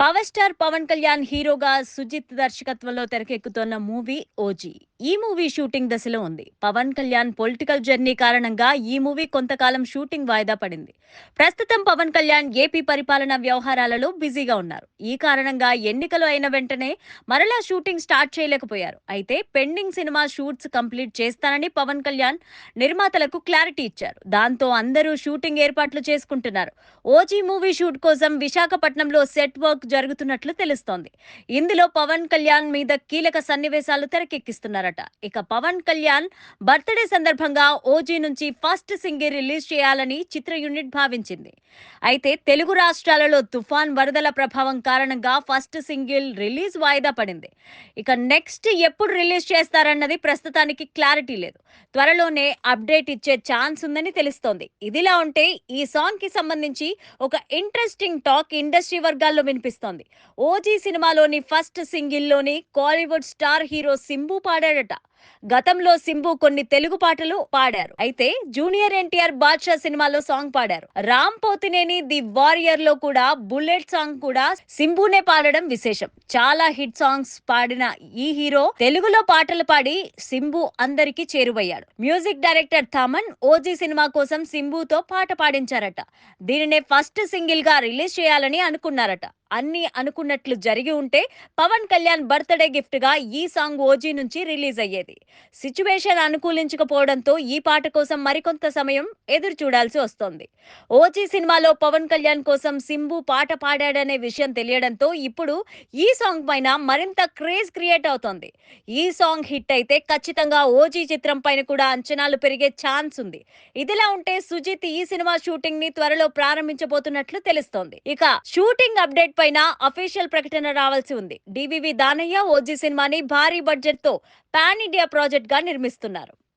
Power star Pawan Kalyan హీరోగా సుజిత్ దర్శకత్వంలో తెరకెక్కుతున్న మూవీ ఓజీ. ఈ మూవీ షూటింగ్ దశలో ఉంది. పవన్ కళ్యాణ్ పొలిటికల్ జర్నీ కారణంగా ఈ మూవీ కొంతకాలం షూటింగ్ వాయిదా పడింది. ప్రస్తుతం పవన్ కళ్యాణ్ ఏపీ పరిపాలన వ్యవహారాలలో బిజీగా ఉన్నారు. ఈ కారణంగా ఎన్నికలు అయిన వెంటనే మరలా షూటింగ్ స్టార్ట్ చేయలేకపోయారు. అయితే పెండింగ్ సినిమా షూట్స్ కంప్లీట్ చేస్తానని పవన్ కళ్యాణ్ నిర్మాతలకు క్లారిటీ ఇచ్చారు. దాంతో అందరూ షూటింగ్ ఏర్పాట్లు చేసుకుంటున్నారు. ఓజీ మూవీ షూట్ కోసం విశాఖపట్నంలో సెట్ వర్క్ జరుగుతున్నట్లు తెలుస్తోంది. ఇందులో పవన్ కళ్యాణ్ మీద కీలక సన్నివేశాలు తెరకెక్కిస్తున్నారట. ఇక పవన్ కళ్యాణ్ బర్త్డే సందర్భంగా ఓజీ నుంచి ఫస్ట్ సింగిల్ రిలీజ్ చేయాలని చిత్ర యూనిట్ భావించింది. అయితే తెలుగు రాష్ట్రాలలో తుఫాన్ వరదల ప్రభావం కారణంగా ఫస్ట్ సింగిల్ రిలీజ్ వాయిదా పడింది. ఇక నెక్స్ట్ ఎప్పుడు రిలీజ్ చేస్తారన్నది ప్రస్తుతానికి క్లారిటీ లేదు. త్వరలోనే అప్డేట్ ఇచ్చే ఛాన్స్ ఉందని తెలుస్తోంది. ఇదిలా ఉంటే ఈ సాంగ్ కి సంబంధించి ఒక ఇంట్రెస్టింగ్ టాక్ ఇండస్ట్రీ వర్గాల్లో వినిపిస్తోంది. ఓజీ సినిమాలోని ఫస్ట్ సింగిల్లోని కాలీవుడ్ స్టార్ హీరో సింబు పాడాడట. గతంలో సింబు కొన్ని తెలుగు పాటలు పాడారు. అయితే జూనియర్ ఎన్టీఆర్ బాద్షా సినిమాలో సాంగ్ పాడారు. రామ్ పోతినేని ది వారియర్ లో కూడా బుల్లెట్ సాంగ్ కూడా సింబునే పాడడం విశేషం. చాలా హిట్ సాంగ్స్ పాడిన ఈ హీరో తెలుగులో పాటలు పాడి సింబు అందరికీ చేరువయ్యాడు. మ్యూజిక్ డైరెక్టర్ థమన్ ఓజీ సినిమా కోసం సింబుతో పాట పాడించారట. దీనినే ఫస్ట్ సింగిల్ గా రిలీజ్ చేయాలని అనుకున్నారట. అన్ని అనుకున్నట్లు జరిగి ఉంటే పవన్ కళ్యాణ్ బర్త్డే గిఫ్ట్ గా ఈ సాంగ్ ఓజీ నుంచి రిలీజ్ అయ్యేది. సిచ్యువేషన్ అనుకూలించకపోవడంతో ఈ పాట కోసం మరికొంత సమయం ఎదురు చూడాల్సి వస్తోంది. ఓజీ సినిమాలో పవన్ కళ్యాణ్ కోసం సింబు పాట పాడాడనే విషయం తెలియడంతో ఇప్పుడు ఈ సాంగ్ పైన మరింత క్రేజ్ క్రియేట్ అవుతోంది. ఈ సాంగ్ హిట్ అయితే ఖచ్చితంగా ఓజీ చిత్రం పైన కూడా అంచనాలు పెరిగే ఛాన్స్ ఉంది. ఇదిలా ఉంటే సుజిత్ ఈ సినిమా షూటింగ్ ని త్వరలో ప్రారంభించబోతున్నట్లు తెలుస్తోంది. ఇక షూటింగ్ అప్డేట్ పైన అఫీషియల్ ప్రకటన రావాల్సి ఉంది. డివివి దానయ్య ఓజీ సినిమాని భారీ బడ్జెట్ తో పాన్ ఇండియా ప్రాజెక్ట్ గా నిర్మిస్తున్నారు.